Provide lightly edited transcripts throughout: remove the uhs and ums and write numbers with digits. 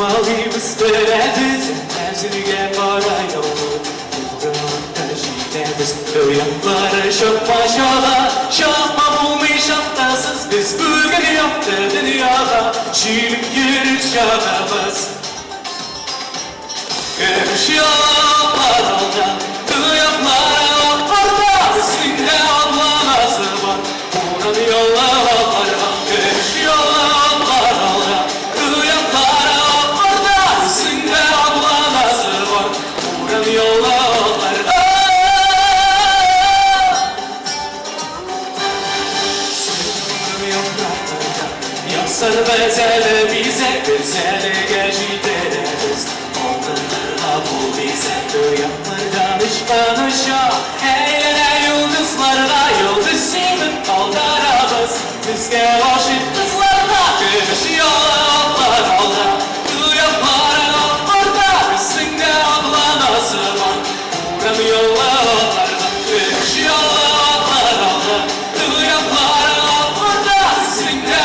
Mavimiz verediz, ezilge para yolu. Biz uyanları şok başala, şahma bulmuş aptasız. Biz bugün yaptı dünyada, çiğlik yürür şahımız. Görüş yollar oldu, duyaklara orada. Üstünde ablanası var, buranın yollar var. Görüş yollar oldu, duyaklara orada. Üstünde ablanası var, buranın yollar var. Sarı bezeli bize, güzeli geçideriz. Altınlarla bul bize, duyaklardan ışkanışa. Eğlene yıldızlarla, yıldız sevip kaldarabız. Bizge aşık kızlarla, gümüş yollar alda. Duyaklara orada, üstünde ablanası var. Uğram yollarla, gümüş yollar alda. Duyaklara orada, üstünde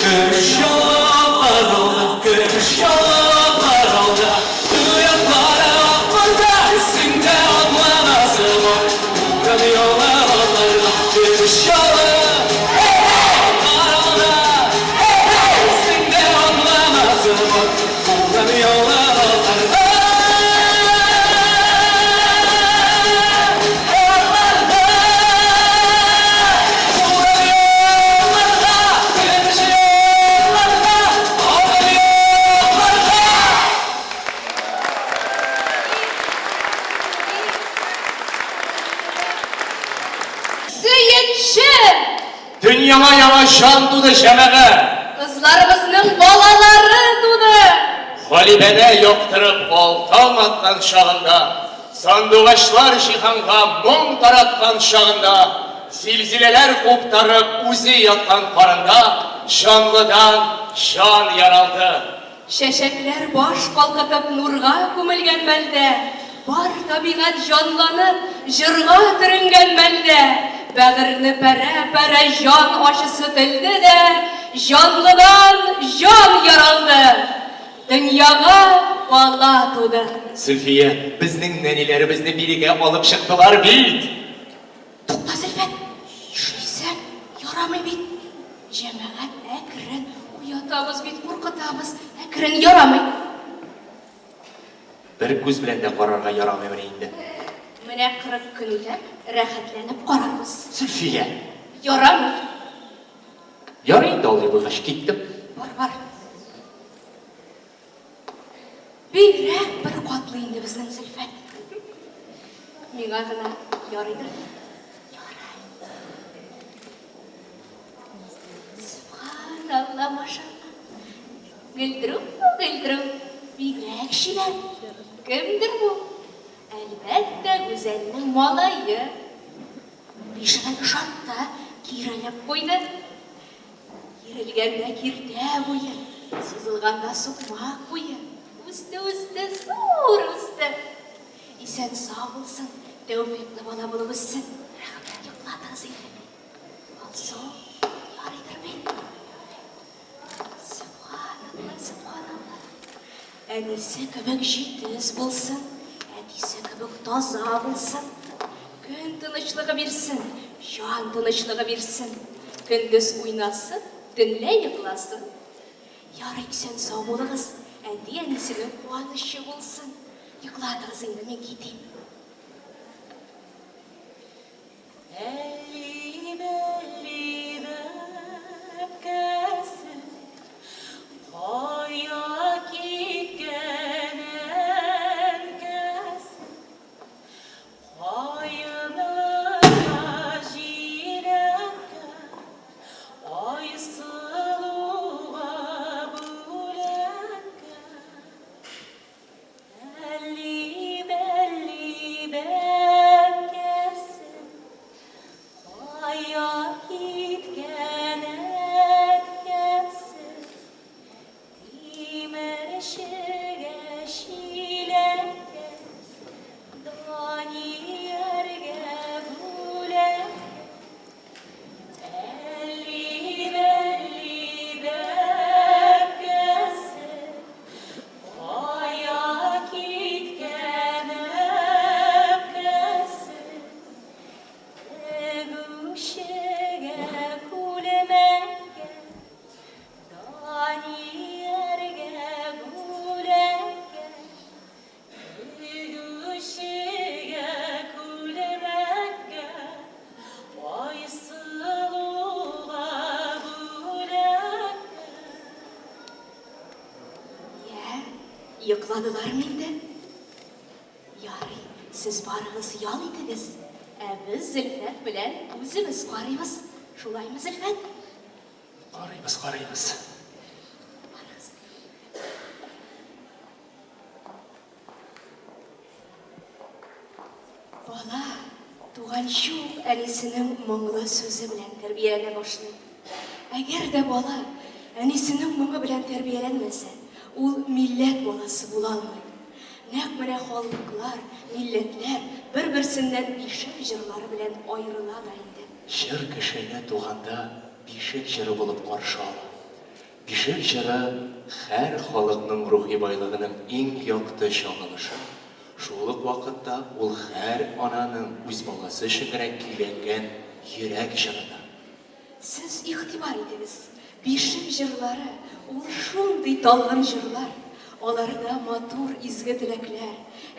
Görüş yollar oldu, görüş yollar oldu. Duyaklara orada, üstünde ablanası var. Uğradı yollar oldu, görüş yollar oldu. Üstünde ablanası var. Uğradı yollar oldu. Dünyama yavaşan tudu şemeğe. Kızlarımızın balaları tudu. Halibede yokturup oltalmaktan şağında. Sandıvaşlar şihanka mum taratkan şağında. Silsileler koptarıp uzi yatkan parında. Şanlıdan şan yaraldı. Şeşekler baş kalkatıp nurga kömülgen melde. Var tabiat canlanıp jırga türüngen melde. Bağırını pere can aşısı tildi de canlıdan can yaraldı. Dünyaya bala tudu. Zülfiye, bizning nenilerimizni biriga alıp çıktılar bit. To'xta Zülfet, shuysan yaramay bit. Jamoat akrin uyatamiz bit, qo'rqitamiz. Akrin yaramay. Bir ko'z bilan da qarorga yaramay endi. Mana 40 kunda rahatlanib qaramiz. Zülfiye. Yaramay. Yaraydı oldu bu kaç gittim. Var. Beyrak bir qatlı indi bizning Zülfet. Menga gina yaraydi. Subhanallah, maşallah. Gildirim. Beyrak kişiler. Kimdir bu? Elbette güzellik malayı. Beşinin şartta kirelep koydu. Kirilgende kirde koyu. Sızılganda sokma koyu. Üstte zor üstte. İsen sağ olsun, tevfikli bana bulmuşsun. Yıkladın seni. Also, yarıdır beni. Subhanallah. Enisi köpek ciddiz bulsun. Enisi köpek taza bulsun. Gün tınışlığı birsin, can tınışlığı birsin. Gündüz oynasın, dünle yıklasın. Yarık sen sağ olunuz, endi enisinin kuanışı bulsun. Yıkladınız indi, men gideyim. Ey Йокладылармы инде? Ярый, сез барыгыз ял итегез. Без Зөлфәт белән үзебез карыйбыз. Шулаймы, Зөлфәт? Карыйбыз, карыйбыз. Барыгыз. Бала, туганчу әнисенең моңлы сүзе белән тәрбияләнә башлый. Әгәр дә бала әнисенең моңы белән тәрбияләнмәсә, ул милләт баласы була алмый. Нәкъ менә халыклар, милләтләр бер-берсеннән бишек җырлары белән аерыла да инде. Җыр кешене туганда бишек җыры булып каршы ала. Бишек җыры һәр халыкның рухи байлыгының иң якты чагылышы. Шул ук вакытта ул һәр ананың үз баласы өчен генә көйләнгән йөрәк җырыдыр. Сез игътибар итегез. Бишек җырлары ул шундый талгын җырлар. Аларда матур изге теләкләр,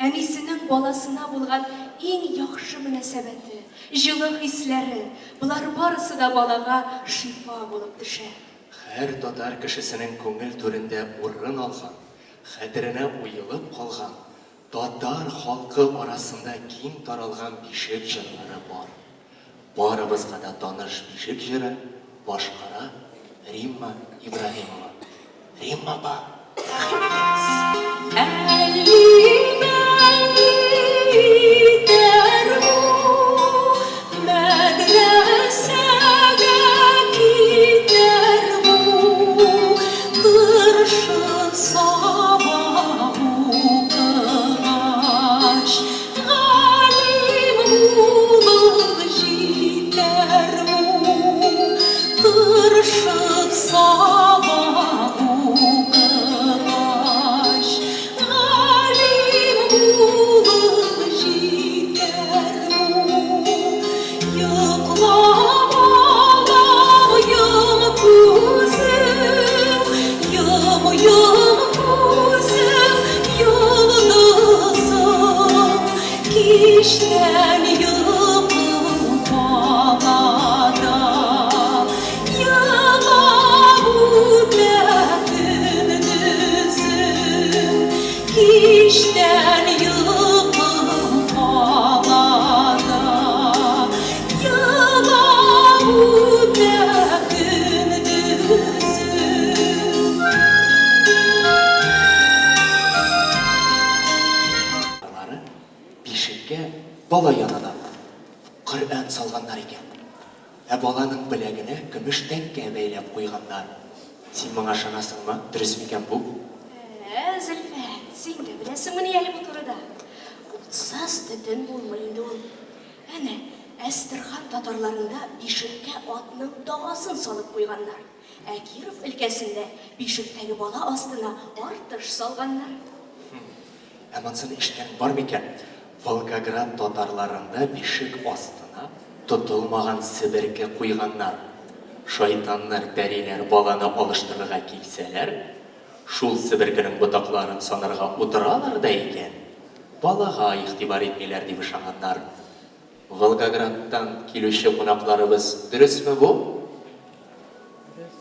әнисенең баласына булган иң яхшы мөнәсәбәте, җылы хисләре, булар барысы да балага шифа булып төшә. Һәр татар кешесенең күңел түрендә урын алган, хәтеренә уелып калган, татар халкы арасында киң таралган бишек җырлары бар. Барыбызга да таныш бишек җыры башкара Римма Ибраһимова. Римма апа. Бала янына Коръән салганнар икән. Баланың беләгенә көмеш тәңкә бәйләп куйганнар. Син моңа ышанасыңмы? Дөрес микән бу? Зөлфәт, син дә беләсеңме әле бу турыда? Утсыз төтен булмый инде ул. Әнә, Әстерхан татарларында бишеккә атның дагасын салып куйганнар. Ә Киров өлкәсендә бишектәге бала астына артыш салганнар. Монсын ишеткән бар микән? Волгоград татарларында бишек астына тотылмаган себерке куйганнар. Шайтаннар, пәриләр баланы алыштырырга килсәләр, шул себеркенең ботакларын санарга утыралар да икән. Балага игътибар итмиләр дип ышанганнар. Волгоградтан килүче кунакларыбыз дөресме бу?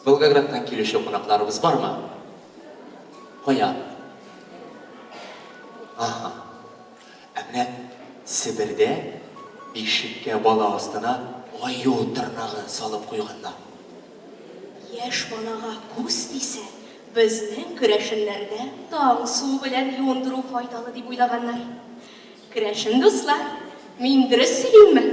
Волгоградтан килүче кунакларыбыз бармы? Кая? Аха. Әмнә Себердә бишеккә бала астына аю тырнагы салып куйганнар. Яшь балага күз тисә, безнең көрәшеннәрдә таң су белән юындыру файдалы дип уйлаганнар. Көрәшен дуслар, мин дөрес сөйлимме?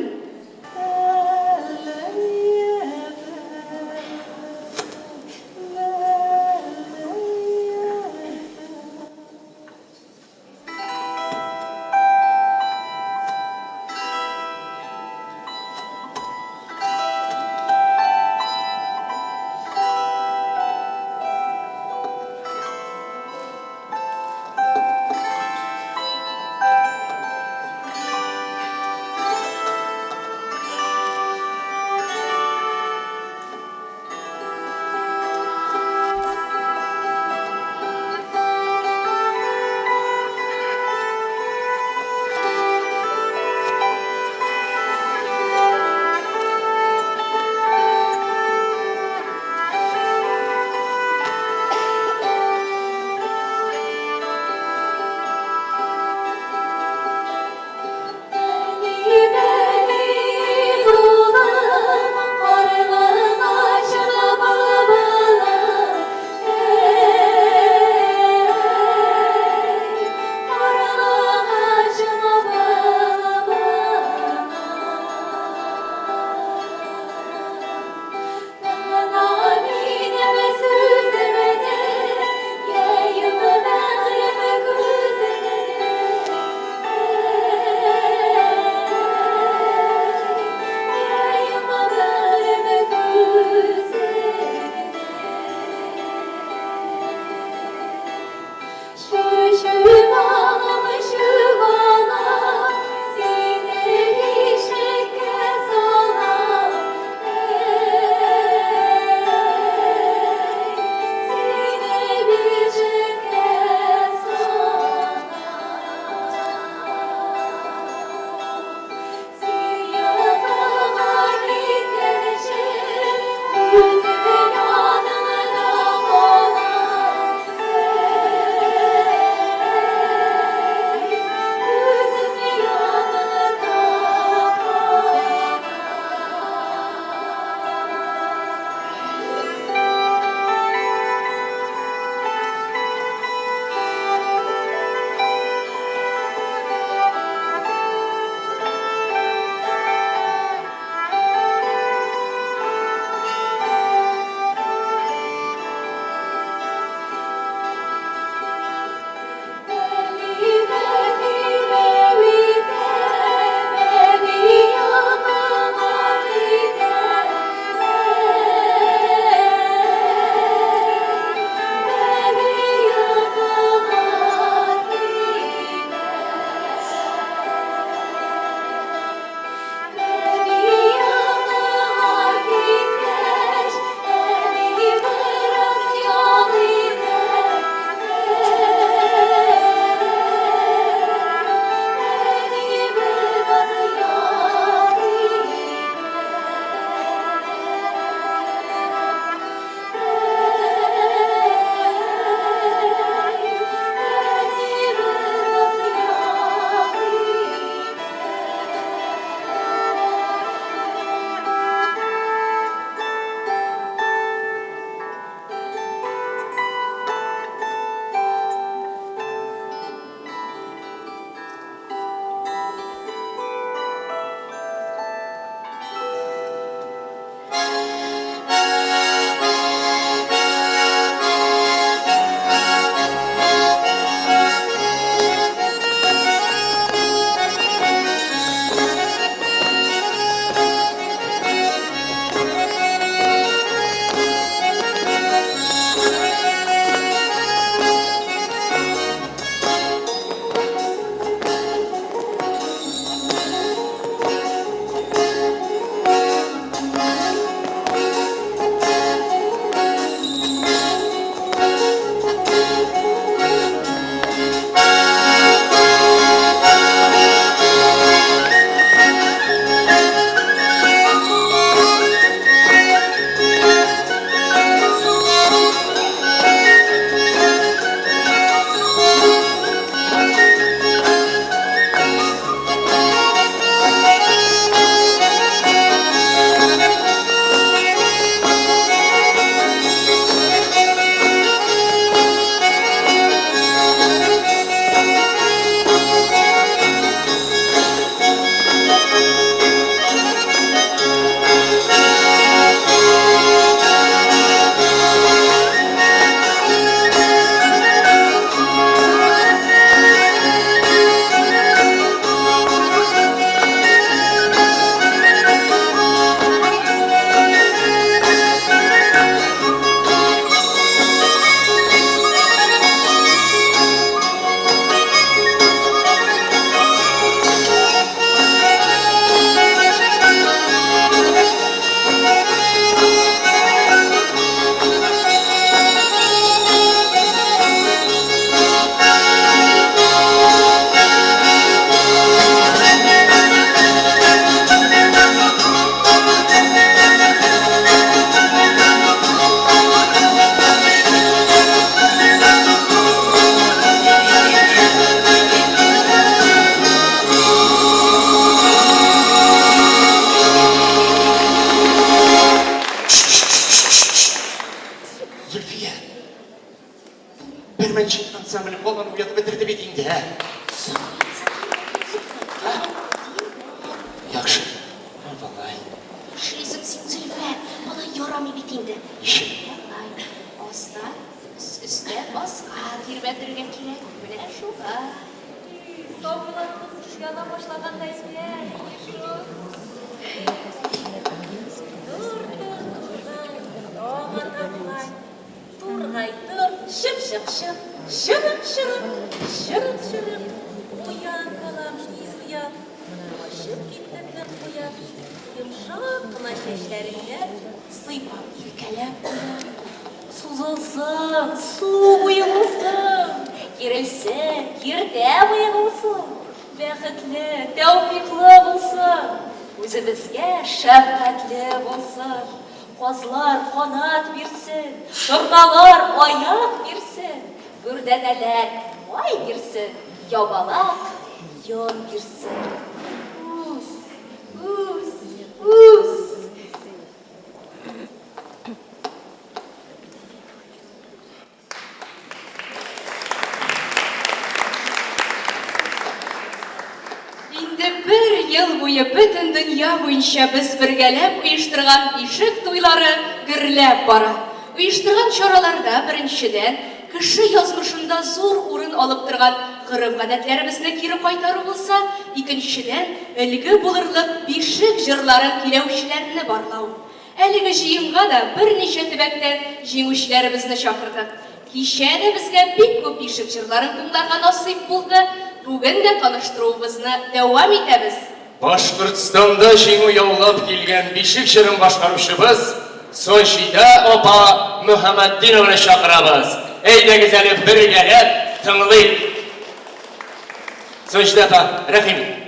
баланы уятып бетерді бит инде. Яхшы. Валай. Шизик син Зөлфә, бала ярамый бит инде. Ише. Валай, астан, өстә баска тирбәтергә кирәк. Менә шуга. Сабыларымыз яна башлаганда исмәр. Тургайтыр, шып-шып-шып, шырып-шырып, уян калам низ уян, ашып киттем уян, йомшак кына чәчләреңә сыйпап иркәләп куян. Сузылсын, су буйылсын, кирелсен, киртә буйылсын, бәхетле, тәүфиклы булсын, үзебезгә шәфкатьле булсын. Казлар канат бирсен, торналар аяк бирсен, гүрдәнәләр май бирсен, ябалак йон бирсен. Үз, үз, үз. Инде бер ел буе бөтен дөнья буенча без бергәләп оештырган ишек туйлары гөрләп бара. Оештырган чараларда беренчедән кеше язмышында зур урын алып торган гырыф-гадәтләребезне кире кайтару булса, икенчедән элге булырлык бишек җырларын киләүчеләрне барлау. Әлеге җыенга да берничә төбәктән җиңүчеләребезне чакырдык. Кичә дә безгә бик күп бишек җырларын тыңларга насыйп булды. Бүген дә таныштыруыбызны дәвам итәбез. Башкортстанда җиңү яулап килгән бишек җырын башкаручыбыз Соншида апа Мөхәммәддиновны чакырабыз. Әйдәгез әле бергәләп тыңлыйк. Соншида апа, рәхим.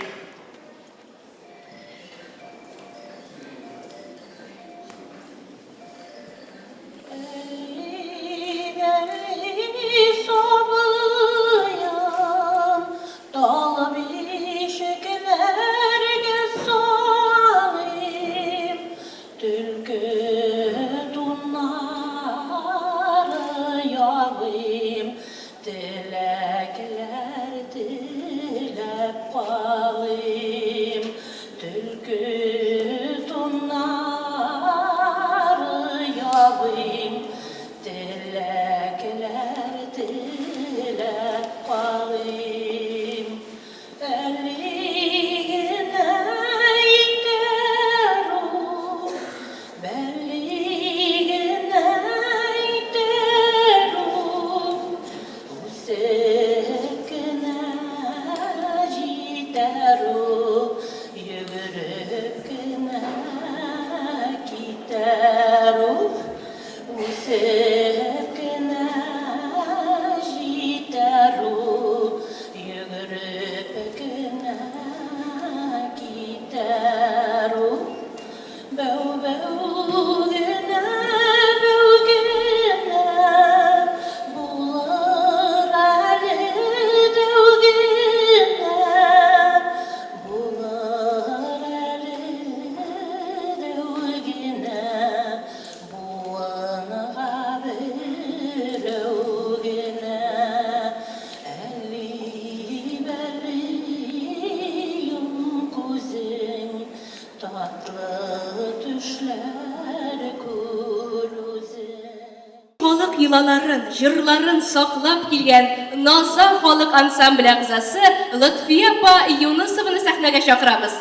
Халык йолаларын, җырларын саклап килгән Наза халык ансамбле әгъзасы Лотфия апа Юнысованы сәхнәгә чакырабыз.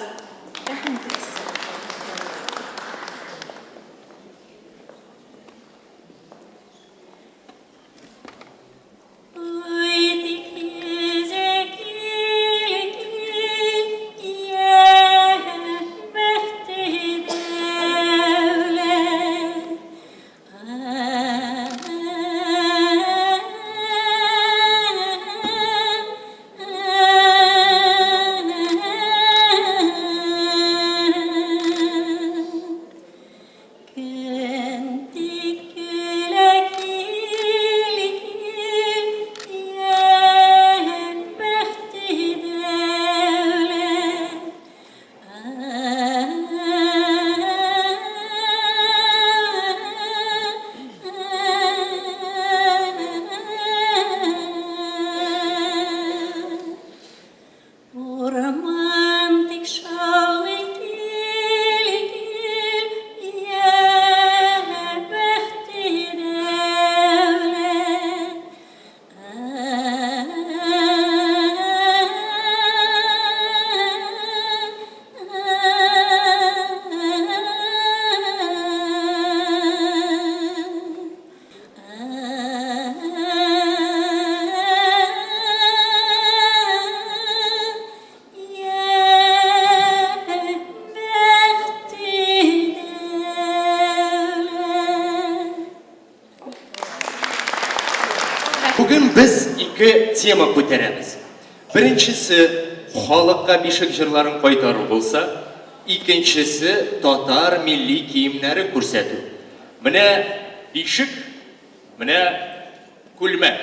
тема көтереміз. Біріншісі, халыққа бишік жырларын қайтару болса, икенчisi татар милли киімнәрі көрсету. Менә бишік, менә күлмәк.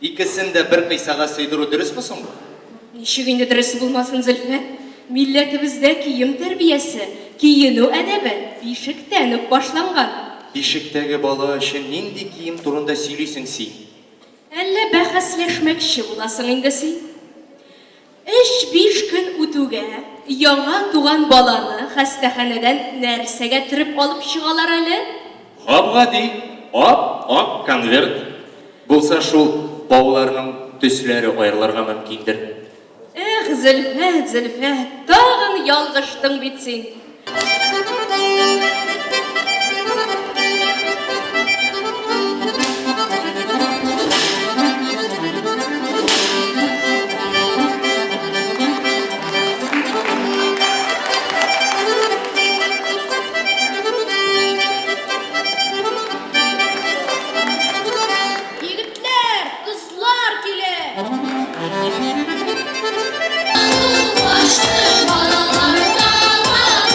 Икесін де бір қисаға сыйдыру дұрыс мы соң? Ничек инде дөрес булмасын, Зөлфәт? Милләтебездә кием тәрбиясе, киену әдәбе бишектән үк башланган. Бишектәге бала өчен нинди кием турында сөйлисең син? Әллә бәхәсләшмәкче буласың инде син? 3-5 көн үтүгә яңа туган баланы хастаханәдән нәрсәгә төреп алып чыгалар әле? Гап-гади, ак конверт. Булса шул бауларның төсләре аерылырга мөмкиндер. Эх, Зөлфәт, Зөлфәт, тагын ялгыштың бит син. Егетләр, кызлар килә. Başlı balalar dağlar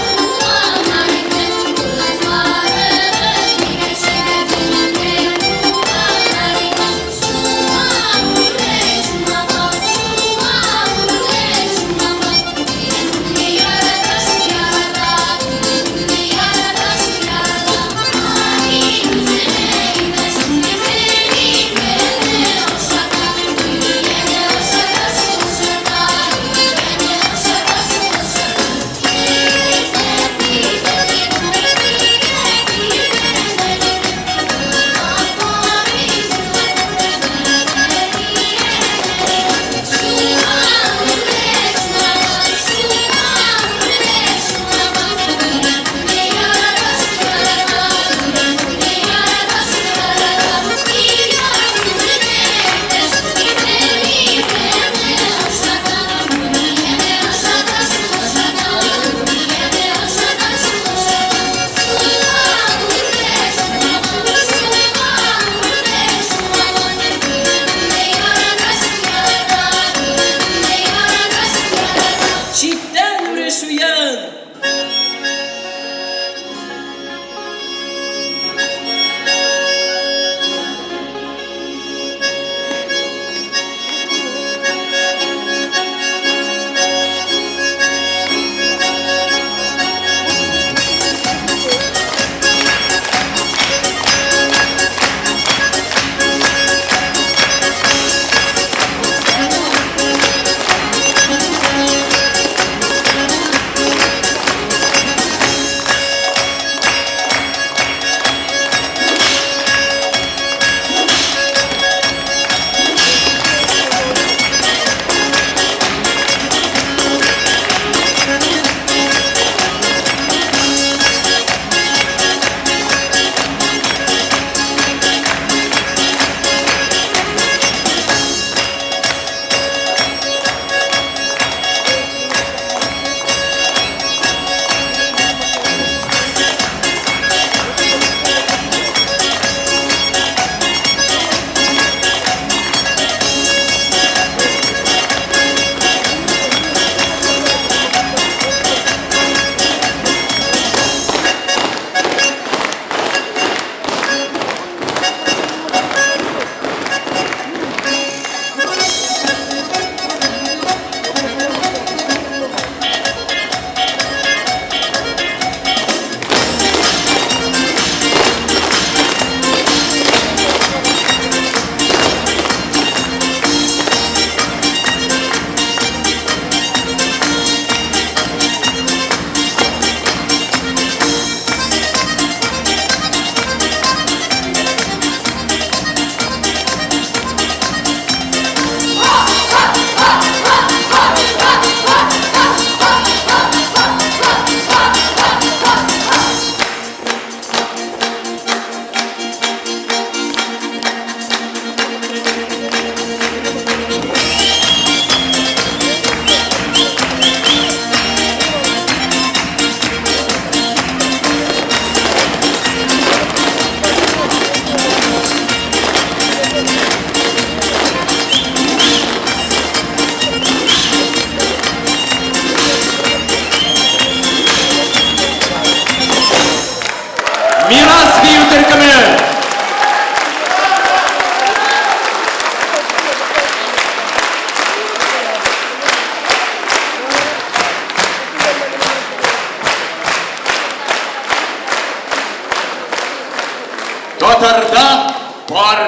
Аларда бар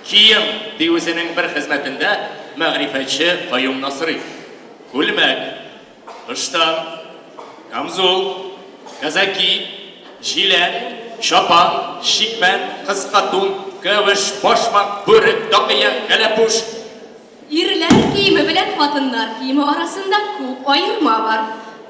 кием диюзенең бер хезмәтендә мәгърифәтче Каюм Насрый. Күлмәк, ыштан, камзул, казаки, җиләк, шапан, шикмән, кыска тун, кәвеш, башмак, бүрек, дакыя, кәләпүш. Ирләр киеме белән хатыннар киеме арасында күп аерма бар.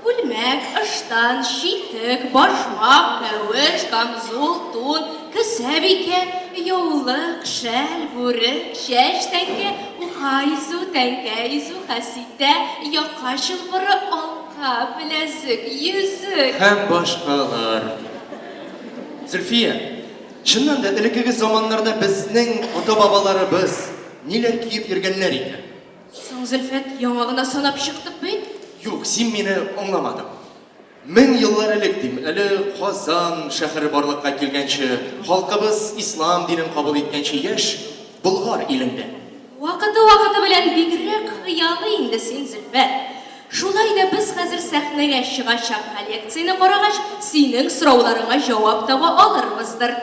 Күлмәк, ыштан, шитек, башмак, кәвеш, камзул, тун, кесәбикә, яулык, шәл, бүрек, чәч тәңкә, уха изу, тәңкә изу, хәситә, яка чылбыры, алка, беләзек, йөзек. Һәм башкалар. Зөлфия, чыннан да элеккеге заманнарда безнең ата-бабаларыбыз ниләр киеп йөргәннәр икән? Соң Зөлфәт, яңа гына санап чыктык бит. Юк, син мине аңламадың. 1000 еллар элек дим, әле Казан шәһәре барлыкка килгәнче, халкыбыз ислам динен кабул иткәнче яшь Болгар илендә. Вакыты белән бигрәк хыялы инде син, Зөлфәт. Шулай да без хәзер сәхнәгә чыгачак коллекцияне карагач, синең сорауларыңа җавап таба алырбыздыр.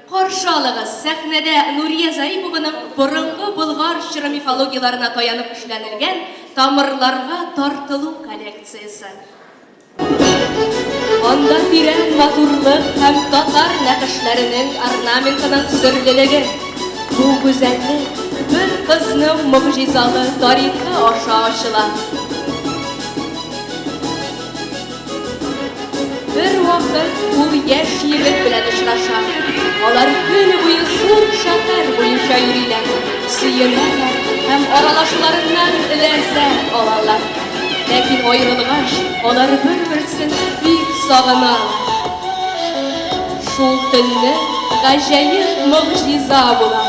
Каршы алыгыз, сәхнәдә Нурия Заипованың борынгы Болгар чыры мифологияларына таянып эшләнелгән тамырларга тартылу коллекциясе. Анда тирән матурлык һәм татар нәкышләренең орнаментының сөрлелеге. Бу гүзәллек бер кызның мөгъҗизалы тарихы аша ачыла. Бер вакыт ул яшь егет белән очраша. Алар көн буе зур шәһәр буенча йөриләр, сөенәләр һәм аралашуларыннан ләззәт алалар. Ләкин аерылгач, алар бер-берсен бик сагыналар. Шул төнне гаҗәеп мөгъҗиза була.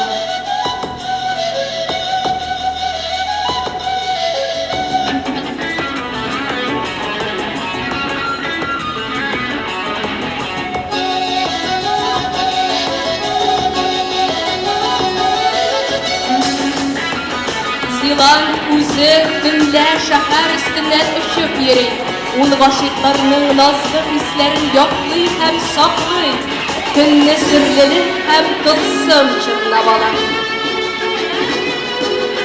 Зилан үзе төнлә шәһәр өстеннән очып йөри. Ул гашыйкларның назлы хисләрен яклый һәм саклый. Көнне сөрлелек һәм тылсым чорнап ала.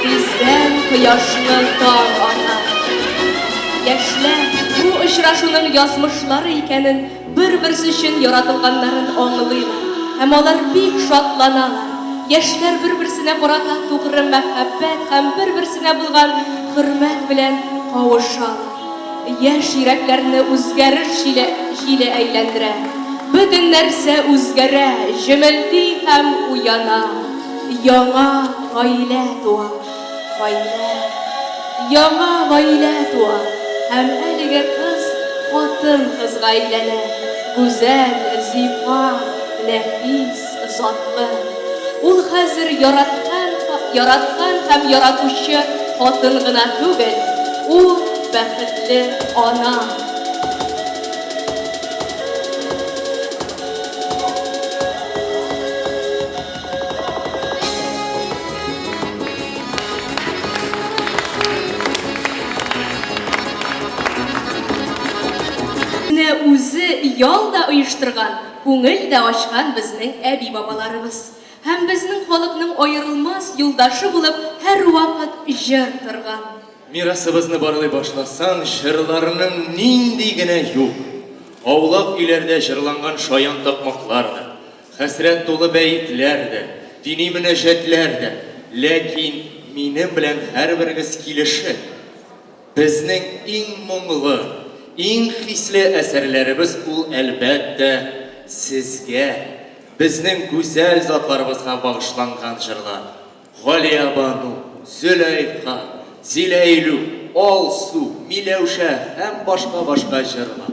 Тиздән кояшлы таң ата. Яшьләр бу очрашуның язмышлары икәнен, бер-берсе өчен яратылганнарын аңлыйлар. Һәм алар бик шатланалар. Яшьләр бер-берсенә карата тугры мәхәббәт һәм бер-берсенә булган хөрмәт белән кавышалар. Яшь йөрәкләрне үзгәреш җиле әйләндерә. Бөтен нәрсә үзгәрә, җемелди һәм уяна. Яңа гаилә туа. Яңа гаилә туа. Һәм әлеге кыз хатын-кызга әйләнә. Гүзәл, зифа, нәфис, затлы. Ул хәзер яраткан һәм яратучы хатын гына түгел, ул бәхетле ана. Үзе ял да оештырган, күңел дә ачкан безнең әби-бабаларыбыз. Һәм безнең халыкның аерылмас юлдашы булып һәр вакыт җыр торган. Мирасыбызны барлый башласаң, җырларның нинди генә юк. Аулак өйләрдә җырланган шаян такмаклар да, хәсрәт тулы бәйтләр дә, дини мөнәҗәтләр дә. Ләкин минем белән һәрберегез килешеп, безнең иң моңлы, иң хисле әсәрләребез ул әлбәттә сезгә, безнең гүзәл затларыбызга багышланган җырлар. Галия Бану, Зөләйха, Зиләйлү, Алсу, Миләүшә һәм башка җырлар.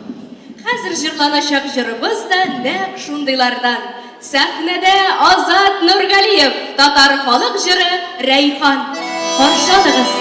Хәзер җырланачак җырыбыз да нәкъ шундыйлардан. Сәхнәдә Азат Нургалиев, татар халык җыры Рәйхан. Каршы алыгыз.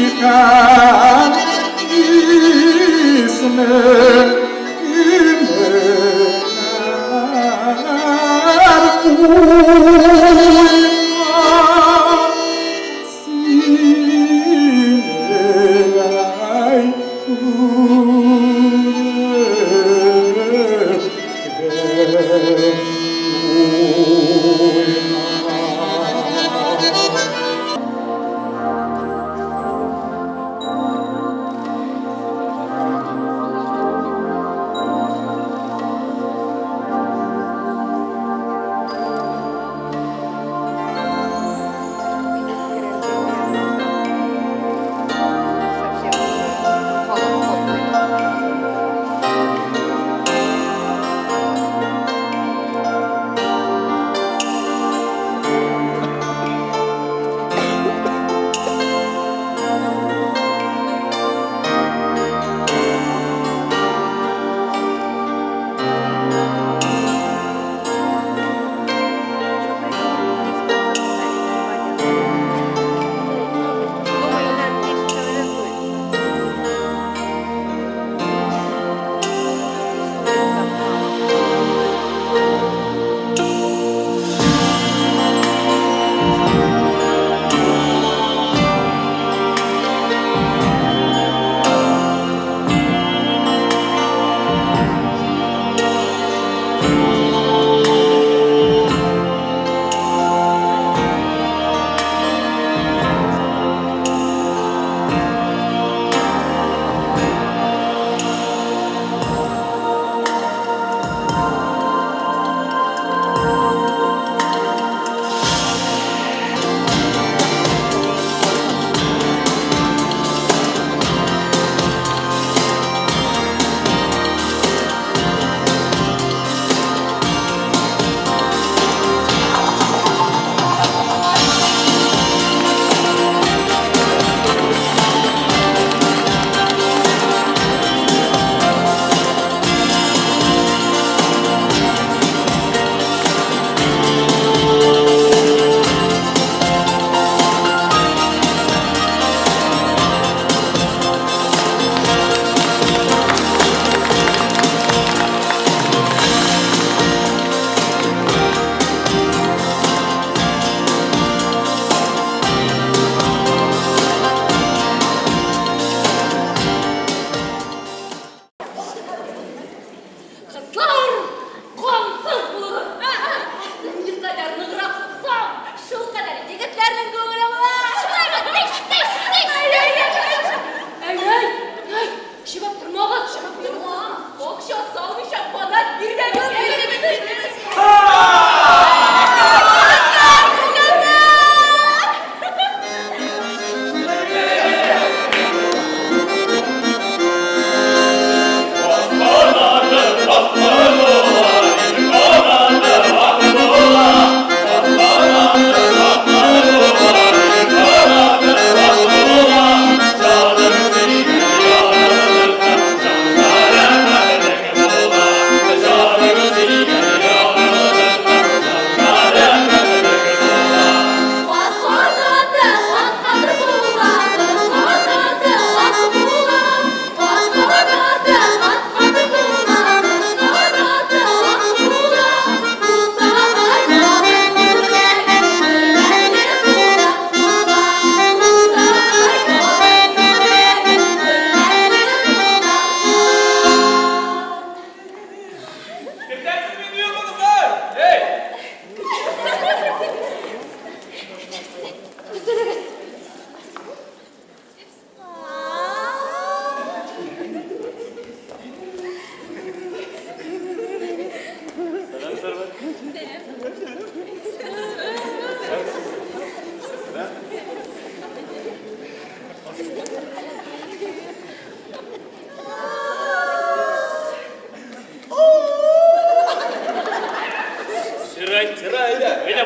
Yüreğinden ismin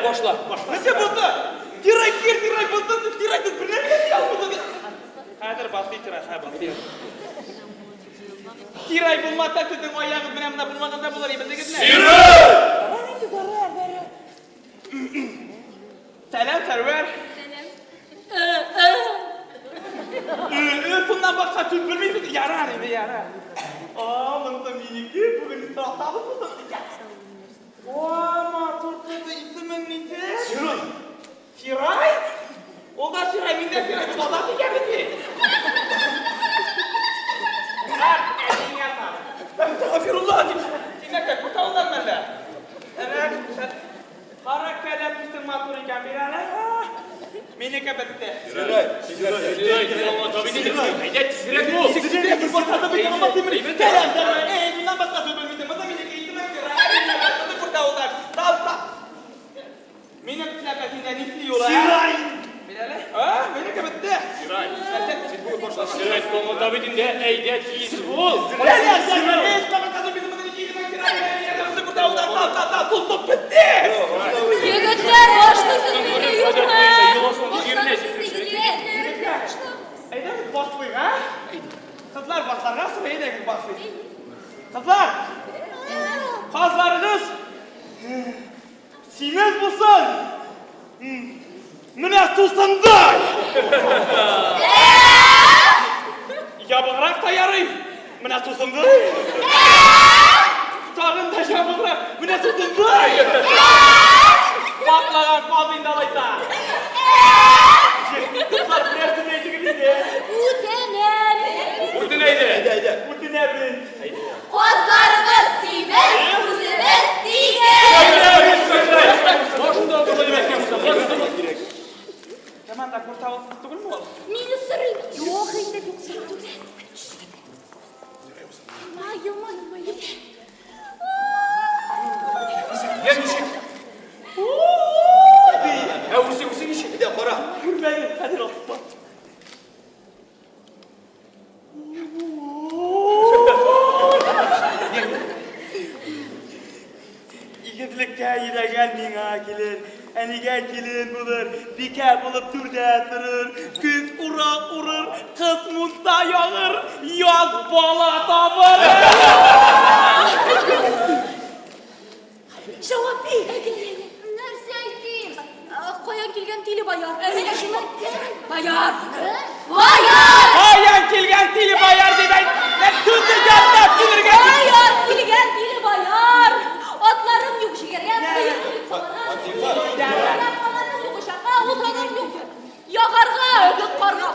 başla. Nece buldu? Tiray buldu. Tiray buldu. Bir ne yapıldı? Hadi basayım tiray. Hadi basayım. Tiray bulmakta dedim ayağı benim bulmakta bular iyi bildiğiniz ne? Selam Server. Bundan başka Türk bilmeyiz. Yarar. Mıntık minik. Bugün tahtalı mısın? Ama Türkçe'de ismin neydi? Firay? O da Firay, minnet Firay. Bu da geldi. Elini yapar. Estağfirullah. Dinle kurtarıldan ben de. Evet. Harekete yapmıştın maturiken bir ara. Minik bitti. Tabii değil. Haydet, Siray bu. Size bir kurtardı bir kanal atayım mı? Selam. Bundan başka söz bölümünde. Bana minik eğitim ediyor. Hadi kurtarıldan. Tamam. Minik plakatinden istiyorlar. Siray. Bilal. Minik bitti. Siray. Siray, konu tabii dinle. Haydet, iz bul. Siray. Tamam. Bitti. Yigitler başlısız beni yutma. Eyde mi baslayın ha? Kızlar baslar nasıl eyde mi baslayın? Kızlar! Kazlarınız! Sinez bulsun! Mine tutsandı! Yabıqrak da yarayım! Mine tutsandı! Tağın da yabıqrak! Mine tutsandı! Patlağın kalbin dalaysa! Kızlar buraya neydi gidiydi? Burada neydi? Bu ne be? Kozlarımız sivez, kuzumuz diğer. Başında okuma demek yapmışlar. Tamam da kurtavı tuttuğun mu oldu? Mini sırrı. Yok işte yok sırrı. Yılma. Gelmiş. Ya usi işi. Bir de para. Yürümeyin, hadi ol. İgidlikte yidegen bina gelir, enige gelin bulur, bike bulup türde durur, kız urak urur, kız mutta yağır, yaz bala tabır. Cevap Nerse aytayım? Koyan kelgen tili bayar. Bayar. Hayan kilgen tili bayar demek, ne tündü canlar bilirgen. Bayar kelgen tili bayar. Atlarım yok şeker. Yapmalarım yok şaka. Utanım yok. Yakarga, ödük karga.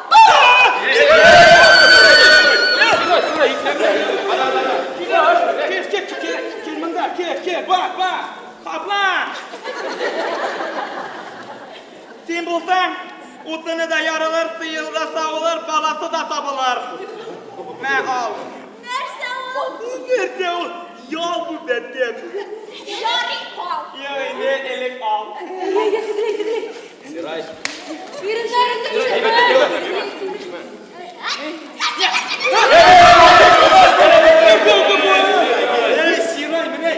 Gel bunda, gel, bak, kaplan. Sen bulsan, utunu da yarılır, sıyıl da savulur, balası da tapılır. Ne al? Nerse o? Nerede o? Yal bu benden. Yarik kal. Ya ne elek al. Siray. Siray mine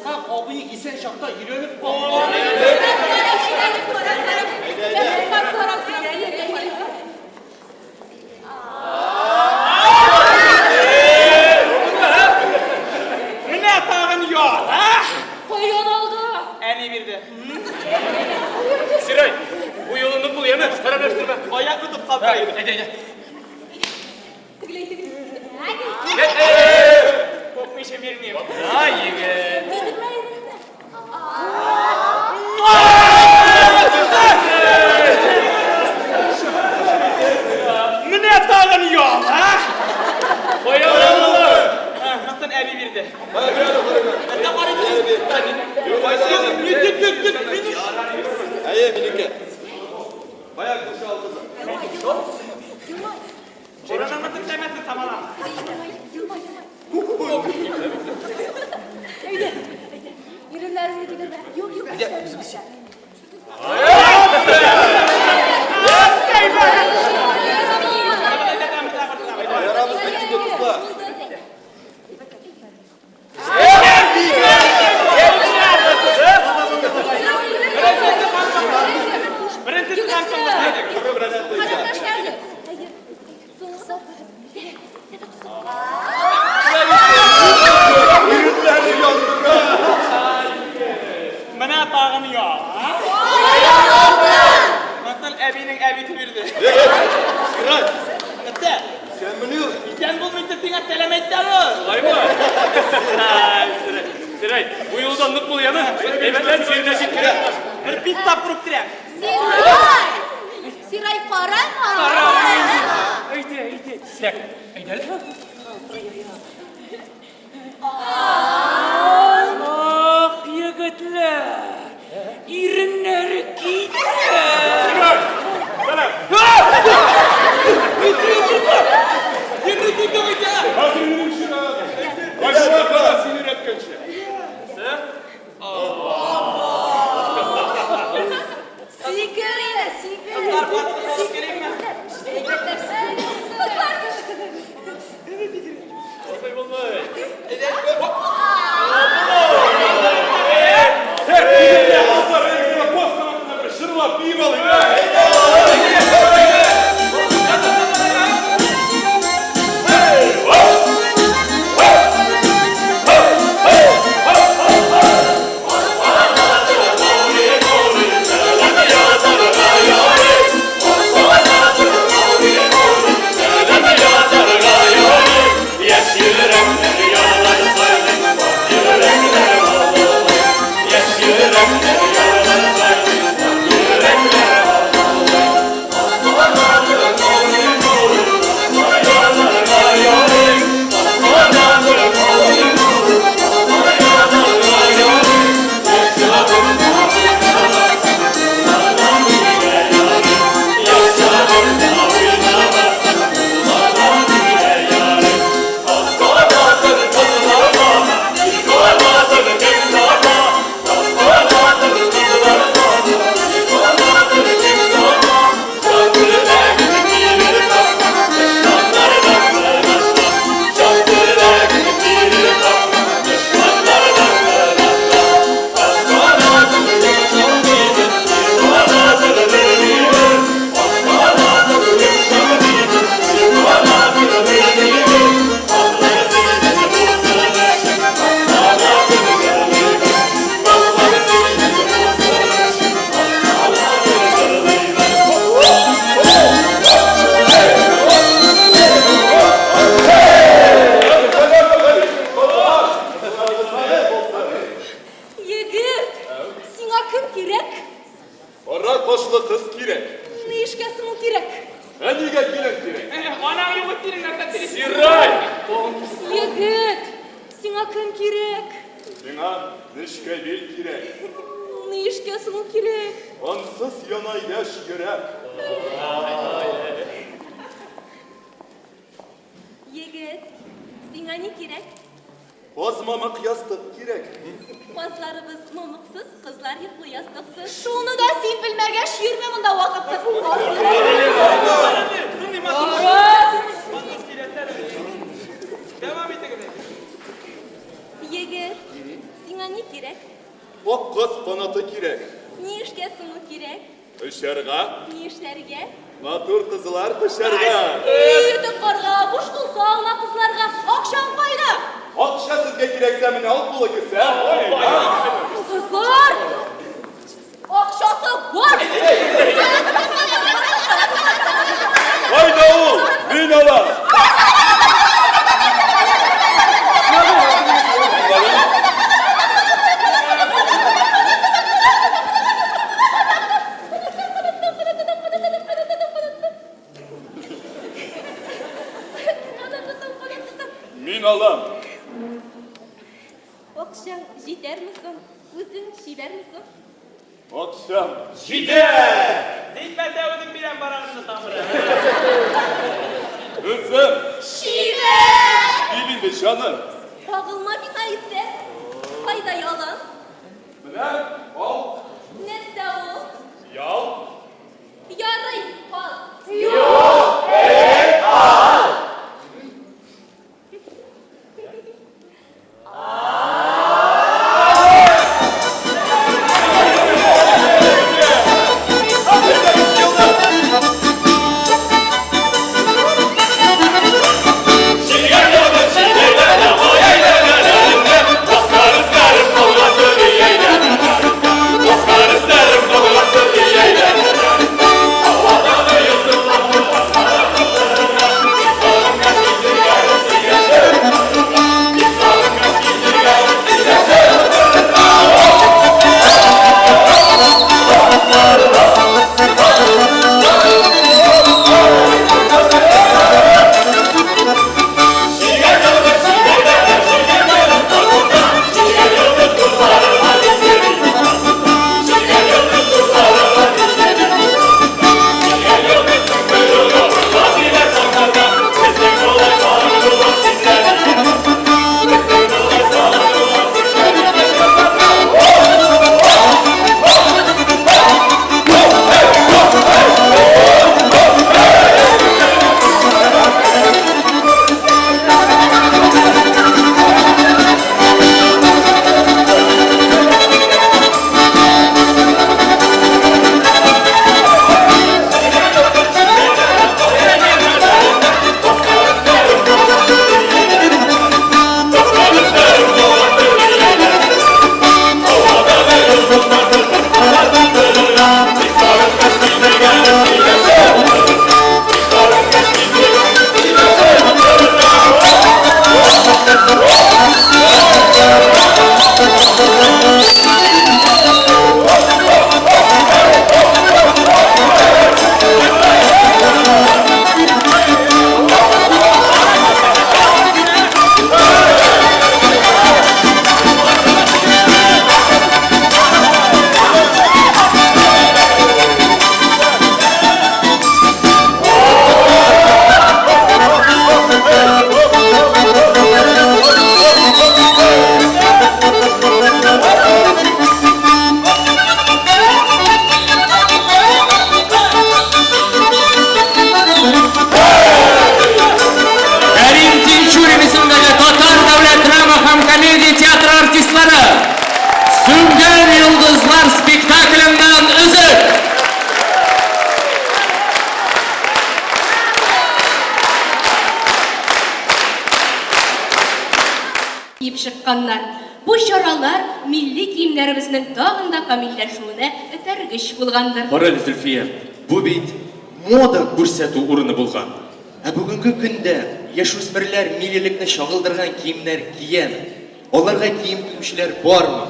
İshak abiyi isen şakta yürüyüp Ne tağın yol, ha? Koyun oldu. En iyi birdi. Siray, bu yolunu bul yeme. Taraflaştırma. Ayak tutup kalkayım. Hadi. Hadi. Kokmayışa vermeyeyim. Ay be. Ne tağın yol, ha? Koyalım. Nasıl evi birdi? Ben de var idi. Hayır birlikte. Bayağı koşu aldı da. Oranı anlatın demezsin tamam. Yürünler gidelim. Yok. Yaramız bitti kızlar. kızlar. Ürünleri yandık ha. Bana tağını ya. Nasıl evinin evi tübürdü. Siray, Nasıl? sen biliyor. Sen bu müddetine selam ettiler. Vay mı? Siray, bu yoldan nık bul yanı. Evden yerine şirket. Bir pit stop kurup direk. Siray karan mı? Haydi. Tek. Haydi. Ah yigitler, irinleri giydiler. Siray, sana. Yürü gidiyor ya. Hazırlanın şuna. Başıma kadar sinir etkençe. Sen? Sigara, sigara. Kaybolmayın. Şırla bir balık. Yigit, sina kim kirek? Ara başlı kız kirek. Ne işkesi mi kirek? Hadi gel kirek. Ana yok dirin nereden Siray. Yigit, sina kim kirek? Sana nişke bir kirek. Ne işkesi mi kirek? Ansız yanay yaş yürek. Yigit, sina ne kirek? Bozmamak yastık kirek. Bazılarımız mumuksuz, kızlar yıklı yastıksız. Şunu da sen bilmegen şiirme bunda vakitsiz. Devam et. Yigit, sina ne kirek? O kız banatı kirek. Ne işkesi mi kirek? Dışarıga. Ne işlerge? Matur kızlar dışarıga. Yiğidik karga, kuş kılsa ağla kızlarga. Akşam kayda. Akşa sizge kirek zemini al bulu ki sen. Kızlar! Akşası var! Hayda oğul. Bin ala. Min alam. Akşam gider misin? Uzun şiver misin? Akşam. Gider. Deyip ben sevdim bilen baranını tamıra. Kızım. Şiver! Bibi nişanın. Bağılma bir ayısı. Hayda yalan. Bilen. Al. Ne de o? Yal. Yarayı al. киеп чыкканнар. Бу чаралар милли киемнәребезнең тагын да камилләшүенә этәргеч булгандыр. Кара Зөлфия, бу бит мода күрсәтү урыны булган. Ә бүгенге көндә яшүсмерләр миллилекне чагылдырган киемнәр киямы? Аларга кием тигүчеләр бармы?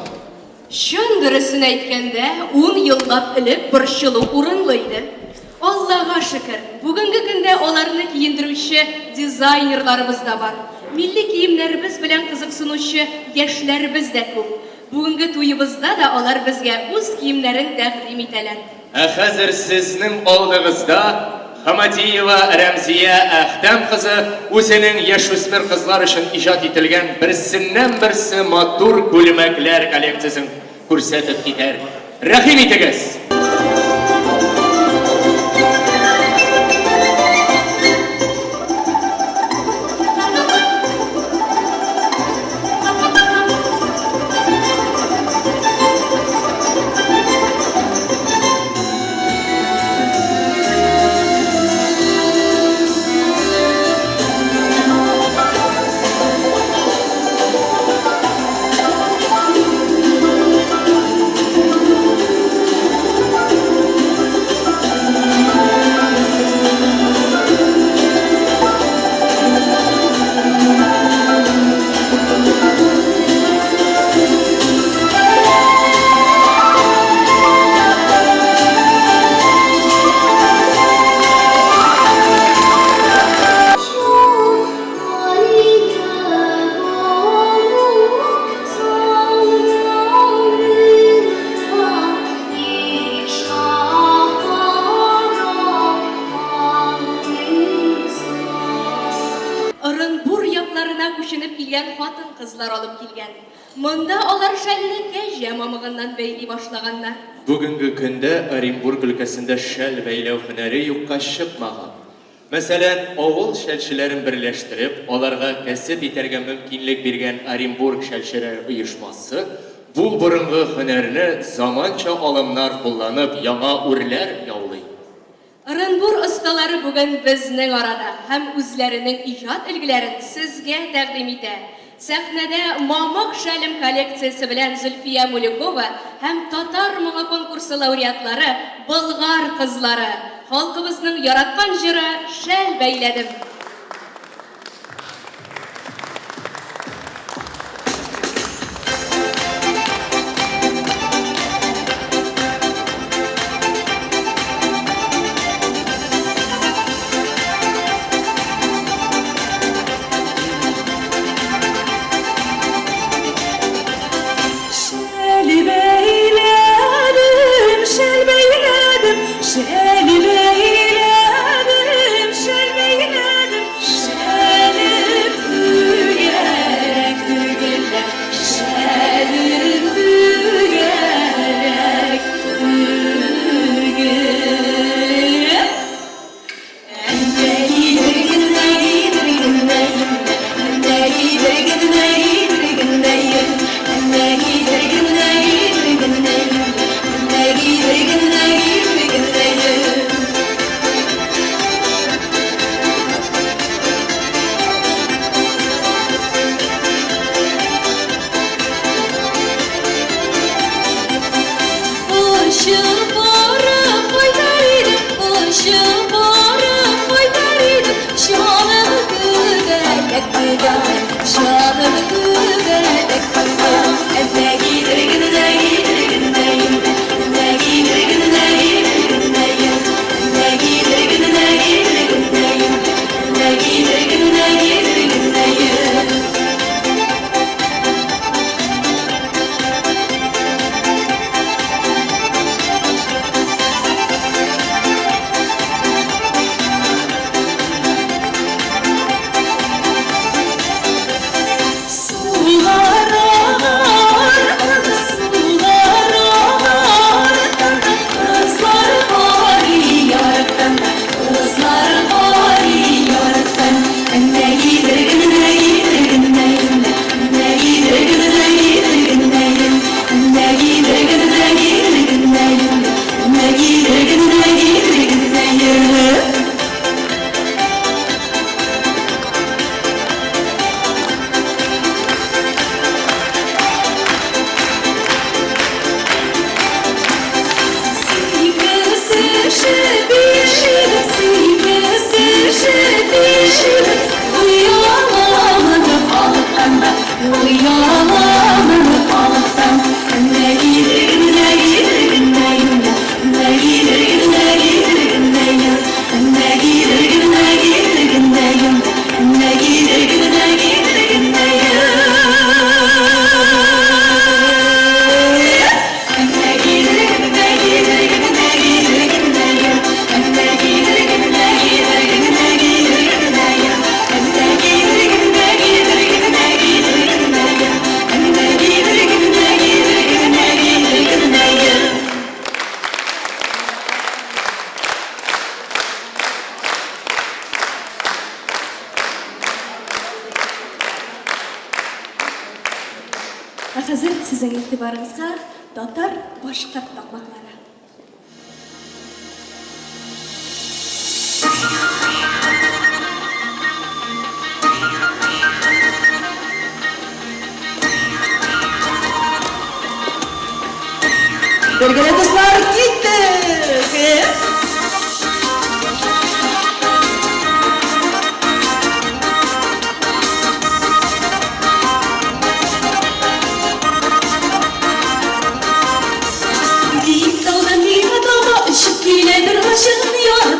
Чын дөресен әйткәндә, 10 еллап элек борчылу урынлы иде. Аллага шөкер, бүгенге көндә аларны киендерүче дизайнерларыбыз да бар. Милли киемнәребез белән кызыксынучы яшьләребез дә күп. Бүгенге туебызда да алар безгә үз киемнәрен тәкъдим итәләр. Ә хәзер сезнең алдыгызда Хамадиева Рәмзия Әхтәм кызы үзенең яшүсмер кызлар өчен иҗат ителгән берсеннән-берсе матур күлмәкләр коллекциясен күрсәтеп китәр. Рәхим итегез! күченеп килгән хатын кызлар алып килгән. Монда алар шәлне кәҗә мамыгыннан бәйли башлаганнар. Бүгенге көндә Оренбург өлкәсендә шәл бәйләү һөнәре юкка чыкмаган. Мәсәлән, авыл шәлчеләрен берләштереп, аларга кәсеп итәргә мөмкинлек биргән Оренбург шәлчеләр оешмасы бу борынгы һөнәрне заманча алымнар кулланып яңа үрләр яулый. Оренбург осталары бүген безнең арада һәм үзләренең иҗат өлгеләрен сезгә тәкъдим итә. Сәхнәдә Мамык шәлем коллекциясе белән Зөлфия Мулюкова һәм Татар моңы конкурсы лауреатлары Болгар кызлары. Халкыбызның яраткан җыры шәл бәйләдем. And Hazır sizin itibarınızga Tatar Башкорт takmaklары. Бергәле дуслар, киттек!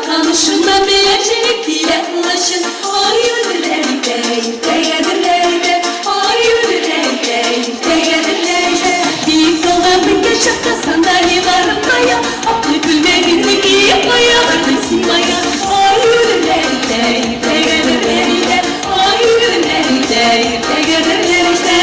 Kanışından beğenecek bile ulaşın. Ay yürürlerde, tegedirlerde, ay yürürlerde, tegedirlerde. Bir dolan bir geçakta sandalye varım ya, aklı gülme bir giyip maya, bakılsın maya. Ay yürürlerde, tegedirlerde, ay yürürlerde, tegedirlerde.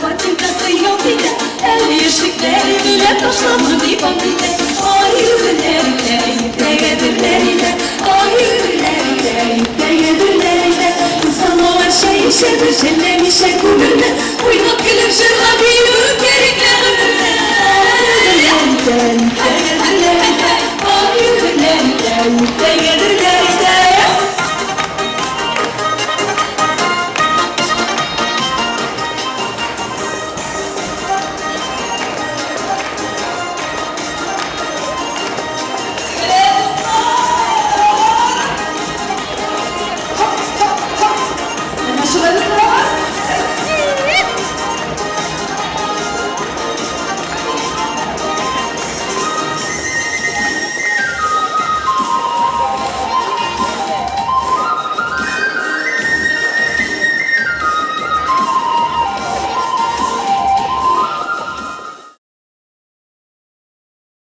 Patikası yok idi, el yaşıkları bile taşlamadı bakıdı. Ay yürürlerinde, tegedirlerinde, ay yürürlerinde, tegedirlerinde. İnsan olan şey işedir, şenlemişe kulüne, oynap gülüp şırla bir yürüp gerikle ölürler. Tegedirlerinde, ay yürürlerinde, tegedirlerinde.